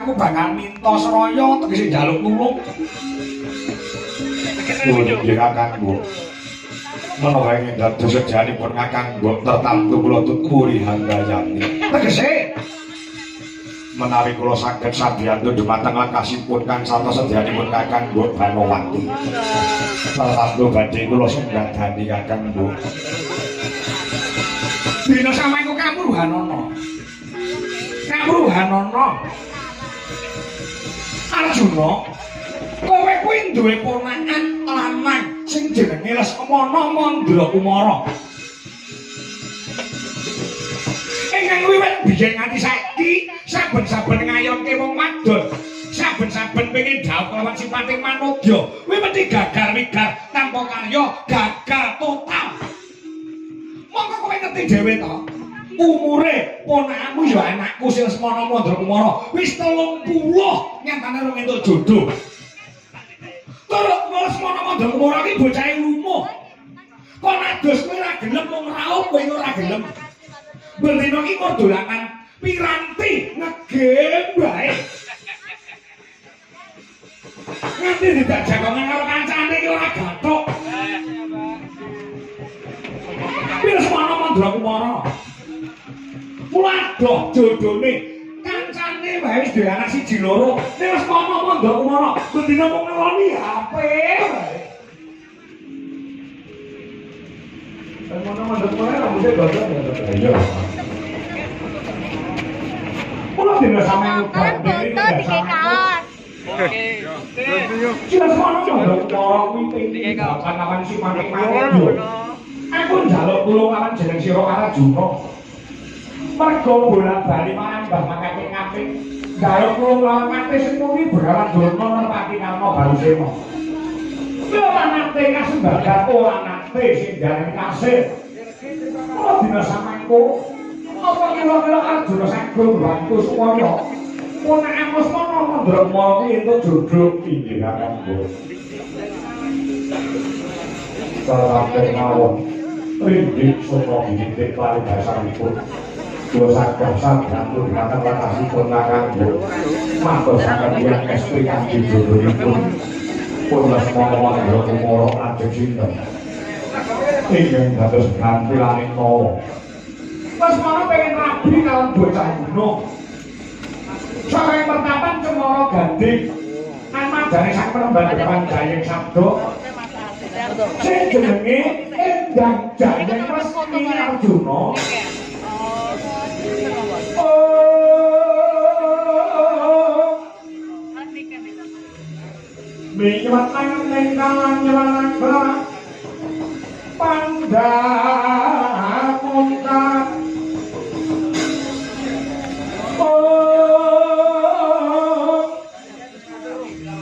aku bakal minta seraya tegese njaluk tulung. Nggih kakangku. Menawa ingin dados sedyanipun kakangku tertamtu kula tuturi hanggayani. Tegese menawi kula saged sabiyantu dumateng lakasipun kang sarta sedyanipun kakangku Banowati. Tertamtu badhe kula sembadani kakangku. Dina samengko kamruhanana. Kamruhanana. Arjuna, kowe kuwi duwe ponakan lanang sing jenenge Lesmana Mandra Kumara. Ingkang wiwit biyen nganti saiki saben-saben ngayonke wong wadon, saben-saben pengin dhawuh kelawan sipating manungsa, wiwit gagar-wigar tanpa karya gagal total. Monggo kowe ngerti dhewe to. Umure ponakanmu ya anakku sing Lesmana Mandra Kumara wis 30 nyatane rung entuk jodoh. Terus Lesmana Mandra Kumara iki bocahe lumuh. Kok adus kowe ora gelem mung raup kowe ora gelem. Bendina iki kok dolanan piranti ngegem bae. Nganti didak jagongan karo kancane iki ora gathuk. Lesmana Mandra Kumara Muladoh jodone kancane wae wis duwe anak siji loro. Nek wis Lesmana Mandra Kumara bendina mung ngeloni HP wae. Lesmana Mandra Kumara rambutnya gagah ya. Iya. Kula dina sampeyan banding iki kaos. Oke. Lesmana Mandra Kumara kuwi kapan-kapan si manik-manik. Aku njaluk tulung lawan jeneng sira Arjuna. Mergo bolak-balik manembah mangapik-apik. Njaluk tulung lawan mate sing kuwi berawan dono nepati kalma Barusema. Yo anake kasembagan ora anake sing jarane kasih. Kula dina samengko apa kira-kira Arjuna sagung bantu supaya ponakan Lesmana Mandra Kumara kuwi entuk jodoh inggih kakangku. Sampai mawon rindik sono gintik lari basanipun dosa dosa gantung dimatang lakasipun kakangku matur sangat yang estri kanji jodohipun pun Lesmana Mandra Kumara ajeng sinten ingin dados ganti langit mawa. Lesmana pengen rabi kalawan bocah gunung sareng pertapan Cemara Gandhing amadane sak penemban dewan Jayeng Sabda sing jenenge Endang Jayeng Resmi Arjuna. Minyatan ning kalan nyelang pandhamunkat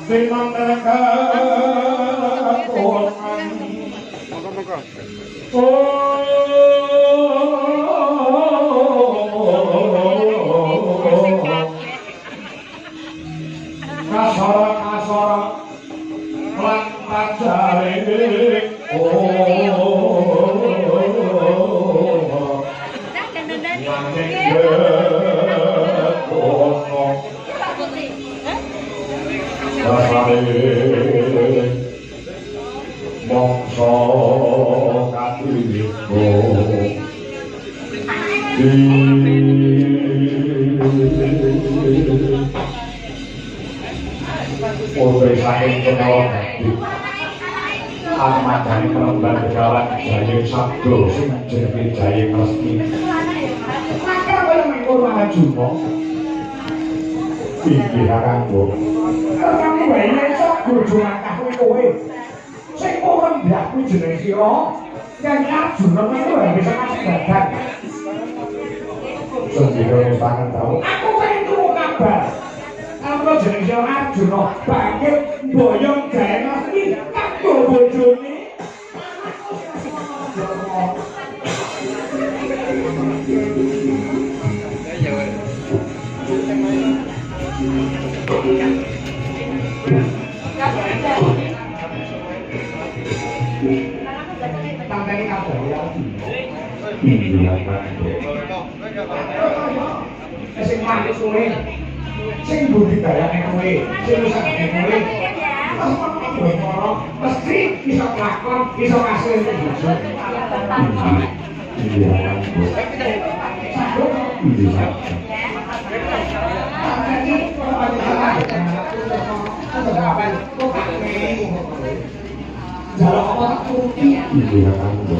Dimang mereka kasara lan pajare mongso katiriko Putri saking Cemara Gandhing amadane penemban begawan Jayeng Sabda sing jenenge Jayeng Resmi. Maka kaya mengko Arjuna inggih kakangku. Kakangku wae iso bojo langkah kowe. Sing ora ndak kuwi jeneng sira. Yang Arjuna itu bisa masuk badan. Sendiri sangat tahu. Aku pengen tunggu kabar. Apa jeneng sira Arjuna bangkit boyong Jayeng Resmi kanggo bojone. Tanteni kabeh ya. Iya, Pak. Sing mandi sore. sing budidayane kowe, sing usahane kowe. Mesti bisa kelakon, bisa ngasih itu bisa. Iya, bisa. Jaluk apa tak turuti? Iya, kan, Bu.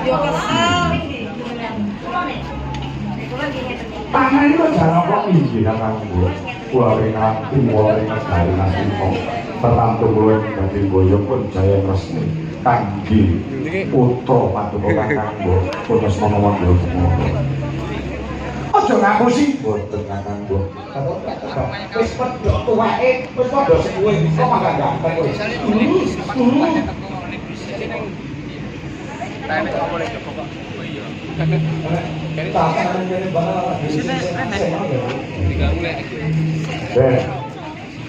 Yo kesel. Tangan itu jaluk apa? Iya, kan, Bu. Kuari nanti, kuari negari nanti kok tertantu gue dari boyo pun jaya resmi kanggi utro matu kakang gue putus ngomong gue semua ojo ngaku sih boten kakang gue wis pedok tuwae wis padha sing kowe kok malah ganteng kowe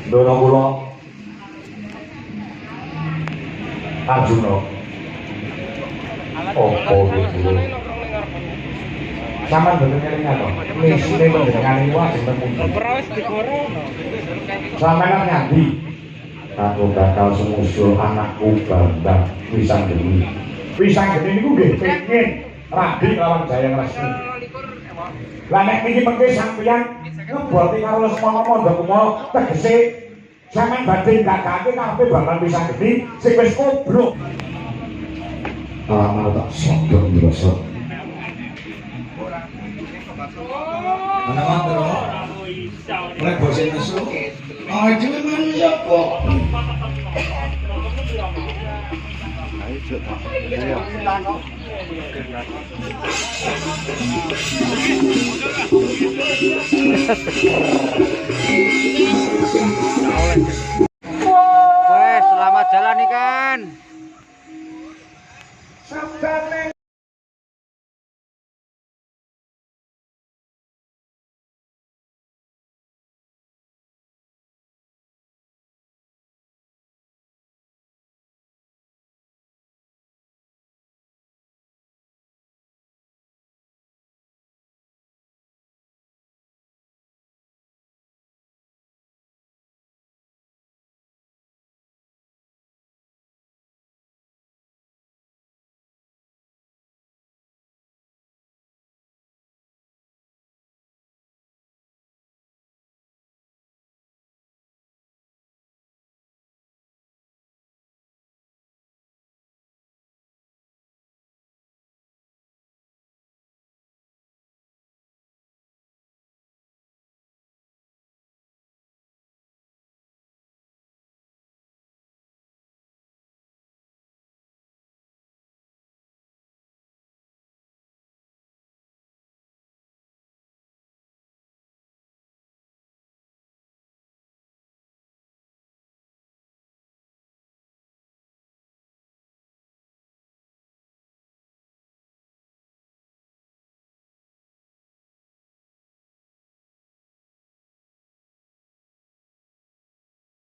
Dono kula Arjuna. Opo gitu. Sampeyan boten kelingan to. Mesine panjenengan niku ajeng temu. Wis digoreng. Sampeyan nyandi. Aku bakal semusul anakku Bambang Wisanggeni. Wisanggeni niku nggih pengin rabi lawan Jaya Resmi. Lah nek niki mengke sampeyan ngeboti karo Lesmana Mandakuma tegese sampeyan badhe ndakake karepe Bambang Wisanggeni sing wis koblok. Alamane tak sodok ngrasa. Ana bro. Oleh bose nesu. Aja men sapa. Ayo cepat. Ayo.